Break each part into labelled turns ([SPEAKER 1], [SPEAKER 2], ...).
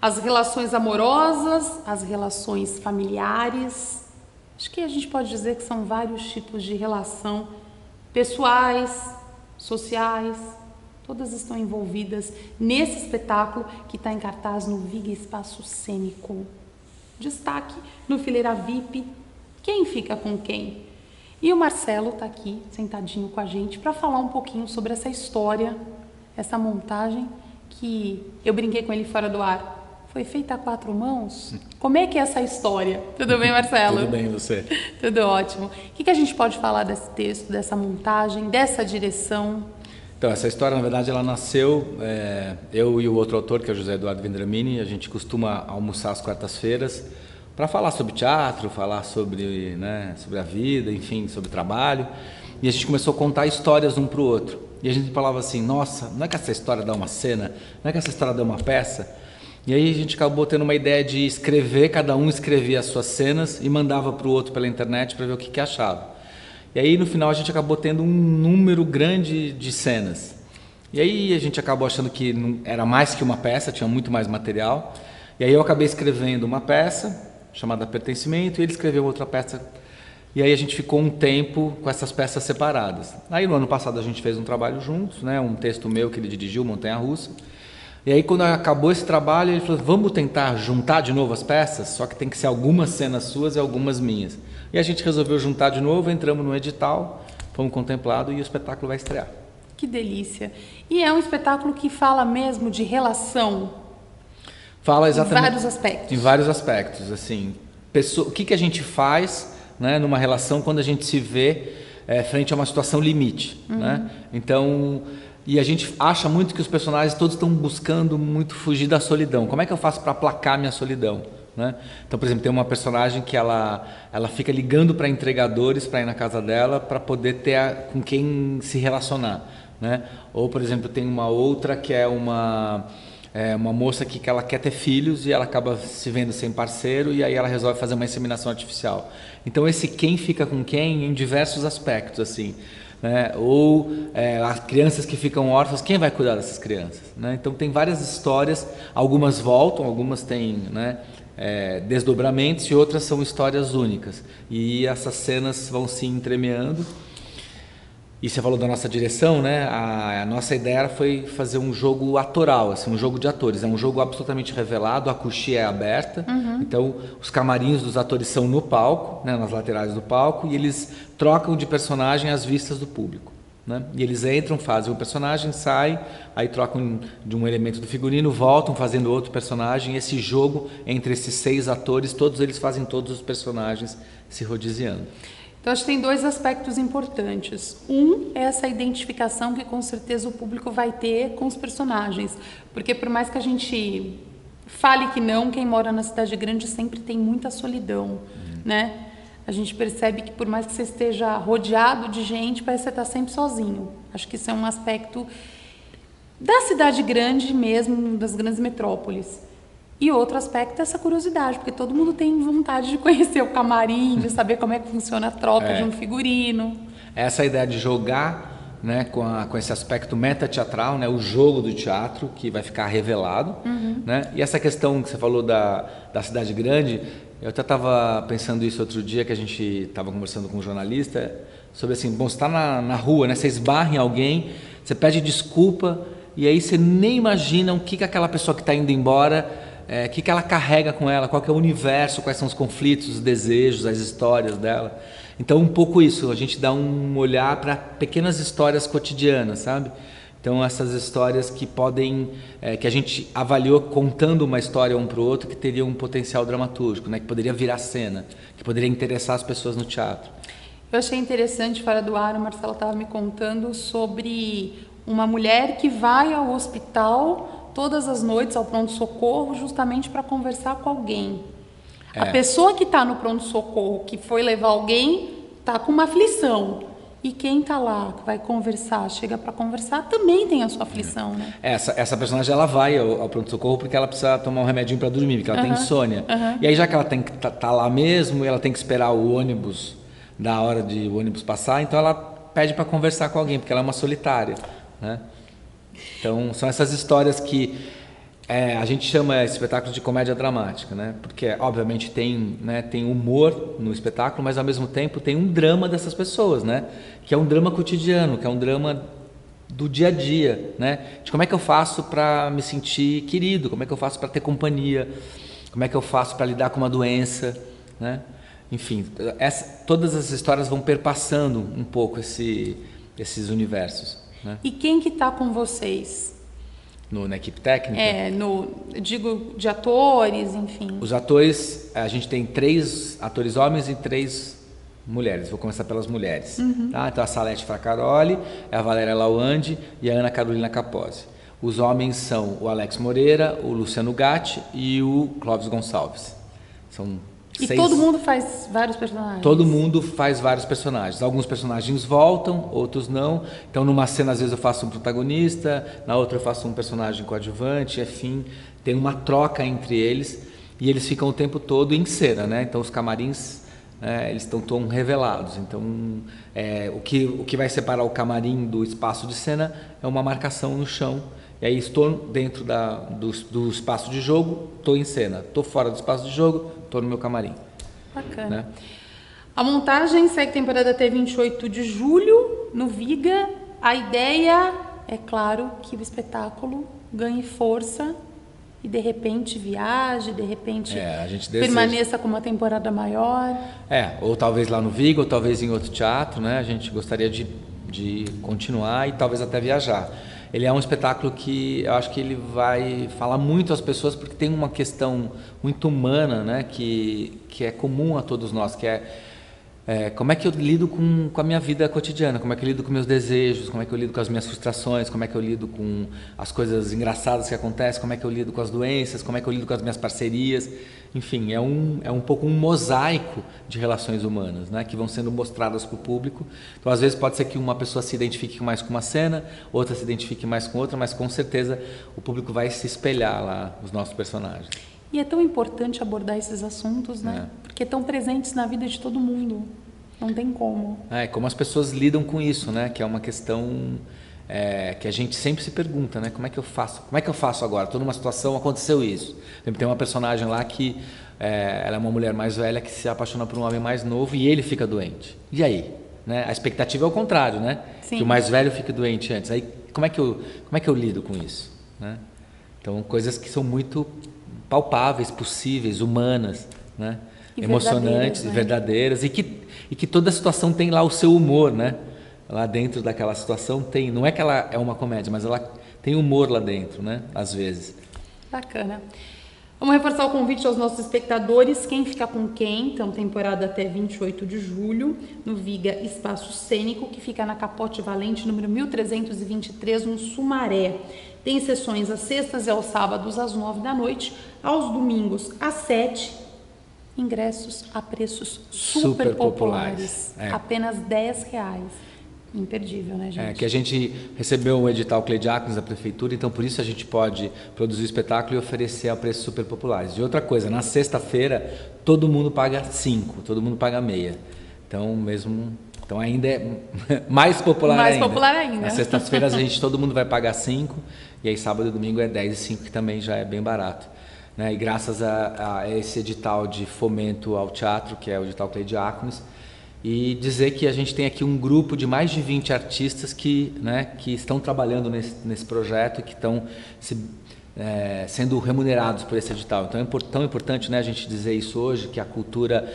[SPEAKER 1] As relações amorosas, as relações familiares. Acho que a gente pode dizer que são vários tipos de relação pessoais, sociais, todas estão envolvidas nesse espetáculo que está em cartaz no Viga Espaço Cênico. Destaque no Fileira VIP, quem fica com quem? E o Marcelo está aqui, sentadinho com a gente, para falar um pouquinho sobre essa história, essa montagem que eu brinquei com ele fora do ar. Foi feita a 4 mãos? Como é que é essa história? Tudo bem, Marcelo?
[SPEAKER 2] Tudo bem, você?
[SPEAKER 1] Tudo ótimo. O que a gente pode falar desse texto, dessa montagem, dessa direção?
[SPEAKER 2] Então, essa história, na verdade, ela nasceu, eu e o outro autor, que é o José Eduardo Vendramini, a gente costuma almoçar às quartas-feiras para falar sobre teatro, falar sobre, sobre a vida, enfim, sobre trabalho. E a gente começou a contar histórias um para o outro. E a gente falava assim, nossa, não é que essa história dá uma cena? Não é que essa história dá uma peça? E aí a gente acabou tendo uma ideia de escrever, cada um escrevia as suas cenas e mandava para o outro pela internet para ver o que achava. E aí no final a gente acabou tendo um número grande de cenas. E aí a gente acabou achando que não, era mais que uma peça, tinha muito mais material. E aí eu acabei escrevendo uma peça chamada Pertencimento e ele escreveu outra peça. E aí a gente ficou um tempo com essas peças separadas. Aí no ano passado a gente fez um trabalho juntos, um texto meu que ele dirigiu, Montanha Russa. E aí quando acabou esse trabalho, ele falou, vamos tentar juntar de novo as peças, só que tem que ser algumas cenas suas e algumas minhas. E a gente resolveu juntar de novo, entramos no edital, fomos contemplados e o espetáculo vai estrear.
[SPEAKER 1] Que delícia! E é um espetáculo que fala mesmo de relação?
[SPEAKER 2] Fala exatamente.
[SPEAKER 1] Em vários aspectos.
[SPEAKER 2] Em vários aspectos, assim. O que a gente faz numa relação quando a gente se vê frente a uma situação limite, Então... E a gente acha muito que os personagens todos estão buscando muito fugir da solidão. Como é que eu faço para aplacar minha solidão? Então, por exemplo, tem uma personagem que ela fica ligando para entregadores para ir na casa dela para poder ter com quem se relacionar. Ou, por exemplo, tem uma outra que é uma moça que ela quer ter filhos e ela acaba se vendo sem parceiro e aí ela resolve fazer uma inseminação artificial. Então, esse quem fica com quem em diversos aspectos, assim. Ou as crianças que ficam órfãs, quem vai cuidar dessas crianças? Então tem várias histórias, algumas voltam, algumas têm desdobramentos e outras são histórias únicas. E essas cenas vão se entremeando. E você falou da nossa direção, a nossa ideia foi fazer um jogo atoral, assim, um jogo de atores. É um jogo absolutamente revelado, a coxia é aberta, então os camarins dos atores são no palco, nas laterais do palco, e eles trocam de personagem às vistas do público. E eles entram, fazem o personagem, saem, aí trocam de um elemento do figurino, voltam fazendo outro personagem. Esse jogo entre esses 6 atores, todos eles fazem todos os personagens se rodiziando.
[SPEAKER 1] Então, acho que tem 2 aspectos importantes. Um é essa identificação que com certeza o público vai ter com os personagens. Porque por mais que a gente fale que não, quem mora na cidade grande sempre tem muita solidão, A gente percebe que por mais que você esteja rodeado de gente, parece que você está sempre sozinho. Acho que isso é um aspecto da cidade grande mesmo, das grandes metrópoles. E outro aspecto é essa curiosidade, porque todo mundo tem vontade de conhecer o camarim, de saber como é que funciona a troca de um figurino.
[SPEAKER 2] Essa ideia de jogar com esse aspecto metateatral, o jogo do teatro, que vai ficar revelado. E essa questão que você falou da cidade grande, eu até estava pensando isso outro dia, que a gente estava conversando com um jornalista, sobre assim, bom, você está na rua, você esbarra em alguém, você pede desculpa, e aí você nem imagina o que aquela pessoa que está indo embora... o que ela carrega com ela, qual que é o universo, quais são os conflitos, os desejos, as histórias dela. Então, um pouco isso, a gente dá um olhar para pequenas histórias cotidianas, sabe? Então, essas histórias que podem, que a gente avaliou contando uma história um para o outro, que teria um potencial dramatúrgico, que poderia virar cena, que poderia interessar as pessoas no teatro.
[SPEAKER 1] Eu achei interessante, fora do ar, a Marcela estava me contando sobre uma mulher que vai ao hospital todas as noites ao pronto-socorro justamente para conversar com alguém. A pessoa que está no pronto-socorro, que foi levar alguém, está com uma aflição. E quem está lá, que vai conversar, chega para conversar, também tem a sua aflição,
[SPEAKER 2] Essa personagem, ela vai ao pronto-socorro porque ela precisa tomar um remedinho para dormir, porque ela tem insônia. E aí, já que ela tem que tá lá mesmo, ela tem que esperar o ônibus, da hora de o ônibus passar, então ela pede para conversar com alguém, porque ela é uma solitária, Então, são essas histórias que A gente chama esse espetáculo de comédia dramática, né? Porque, obviamente, tem humor no espetáculo, mas, ao mesmo tempo, tem um drama dessas pessoas, né? Que é um drama cotidiano, que é um drama do dia a dia, né? De como é que eu faço para me sentir querido, como é que eu faço para ter companhia, como é que eu faço para lidar com uma doença, né? Enfim, todas as histórias vão perpassando um pouco esses universos, né?
[SPEAKER 1] E quem que está com vocês?
[SPEAKER 2] Na equipe técnica?
[SPEAKER 1] Digo, de atores, enfim.
[SPEAKER 2] Os atores, a gente tem 3 atores homens e 3 mulheres. Vou começar pelas mulheres. Tá? Então, a Salete Fracaroli, a Valéria Lawande e a Ana Carolina Capozzi. Os homens são o Alex Moreira, o Luciano Gatti e o Clóvis Gonçalves. São 6...
[SPEAKER 1] todo mundo faz vários personagens?
[SPEAKER 2] Todo mundo faz vários personagens. Alguns personagens voltam, outros não. Então, numa cena, às vezes, eu faço um protagonista, na outra eu faço um personagem coadjuvante, enfim. Tem uma troca entre eles e eles ficam o tempo todo em cena, né? Então, os camarins, eles estão todos revelados. Então, o que vai separar o camarim do espaço de cena é uma marcação no chão. E aí estou dentro do espaço de jogo, estou em cena. Estou fora do espaço de jogo, estou no meu camarim.
[SPEAKER 1] Bacana.
[SPEAKER 2] Né?
[SPEAKER 1] A montagem segue temporada até 28 de julho, no Viga. A ideia é, claro, que o espetáculo ganhe força e, de repente, viaje, de repente
[SPEAKER 2] a gente
[SPEAKER 1] permaneça com uma temporada maior.
[SPEAKER 2] Ou talvez lá no Viga, ou talvez em outro teatro, né? A gente gostaria de continuar e talvez até viajar. Ele é um espetáculo que eu acho que ele vai falar muito às pessoas, porque tem uma questão muito humana, né, que é comum a todos nós, que como é que eu lido com a minha vida cotidiana, como é que eu lido com meus desejos, como é que eu lido com as minhas frustrações, como é que eu lido com as coisas engraçadas que acontecem, como é que eu lido com as doenças, como é que eu lido com as minhas parcerias. Enfim, é um pouco um mosaico de relações humanas, né, que vão sendo mostradas para o público. Então, às vezes, pode ser que uma pessoa se identifique mais com uma cena, outra se identifique mais com outra, mas com certeza o público vai se espelhar lá nos nossos personagens.
[SPEAKER 1] E é tão importante abordar esses assuntos, né? Porque estão presentes na vida de todo mundo. Não tem como.
[SPEAKER 2] Como as pessoas lidam com isso, né? Que é uma questão que a gente sempre se pergunta, né? Como é que eu faço? Como é que eu faço agora? Estou numa situação, aconteceu isso. Tem uma personagem lá que ela é uma mulher mais velha que se apaixona por um homem mais novo e ele fica doente. E aí? Né? A expectativa é o contrário, né?
[SPEAKER 1] Sim.
[SPEAKER 2] Que o mais velho fique doente antes. Aí como é que eu lido com isso? Né? Então, coisas que são muito palpáveis, possíveis, humanas, né? Emocionantes, verdadeiras, e que toda situação tem lá o seu humor, né? Lá dentro daquela situação tem, não é que ela é uma comédia, mas ela tem humor lá dentro, né? Às vezes.
[SPEAKER 1] Bacana. Vamos reforçar o convite aos nossos espectadores, quem fica com quem, então temporada até 28 de julho, no Viga Espaço Cênico, que fica na Capote Valente, número 1323, no Sumaré. Tem sessões às sextas e aos sábados às 9 da noite, aos domingos às 7. Ingressos a preços super populares. Apenas R$10. Imperdível, né, gente?
[SPEAKER 2] Que a gente recebeu um edital Cleidiáconos da prefeitura, então por isso a gente pode produzir o espetáculo e oferecer a preços super populares. E outra coisa, na sexta-feira todo mundo paga 5, todo mundo paga meia. Então ainda é mais popular ainda. Nas sextas-feiras todo mundo vai pagar 5, e aí sábado e domingo é 10 e 5, que também já é bem barato. Né? E graças a esse edital de fomento ao teatro, que é o edital Cleidiáconos, e dizer que a gente tem aqui um grupo de mais de 20 artistas que estão trabalhando nesse projeto e que estão sendo remunerados por esse edital. Então é tão importante, né, a gente dizer isso hoje, que a cultura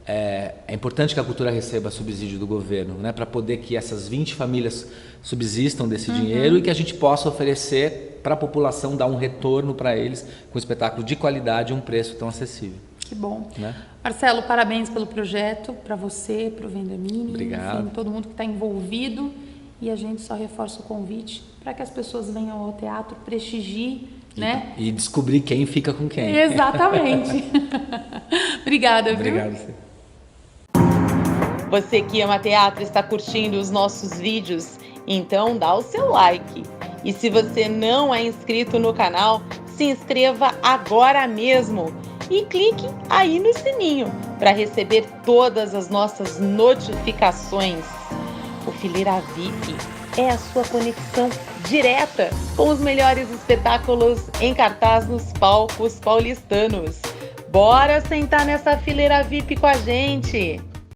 [SPEAKER 2] é importante que a cultura receba subsídio do governo, né, para poder que essas 20 famílias subsistam desse dinheiro e que a gente possa oferecer para a população, dar um retorno para eles com um espetáculo de qualidade e um preço tão acessível.
[SPEAKER 1] Que bom.
[SPEAKER 2] Né?
[SPEAKER 1] Marcelo, parabéns pelo projeto, para você, para o Vendamini,
[SPEAKER 2] obrigado.
[SPEAKER 1] Enfim, todo mundo que está envolvido, e a gente só reforça o convite para que as pessoas venham ao teatro, prestigiem, né?
[SPEAKER 2] E descobrir quem fica com quem.
[SPEAKER 1] Exatamente. Obrigada, viu?
[SPEAKER 2] Obrigado.
[SPEAKER 3] Você que ama teatro está curtindo os nossos vídeos? Então dá o seu like. E se você não é inscrito no canal, se inscreva agora mesmo. E clique aí no sininho para receber todas as nossas notificações. O Fileira VIP é a sua conexão direta com os melhores espetáculos em cartaz nos palcos paulistanos. Bora sentar nessa fileira VIP com a gente!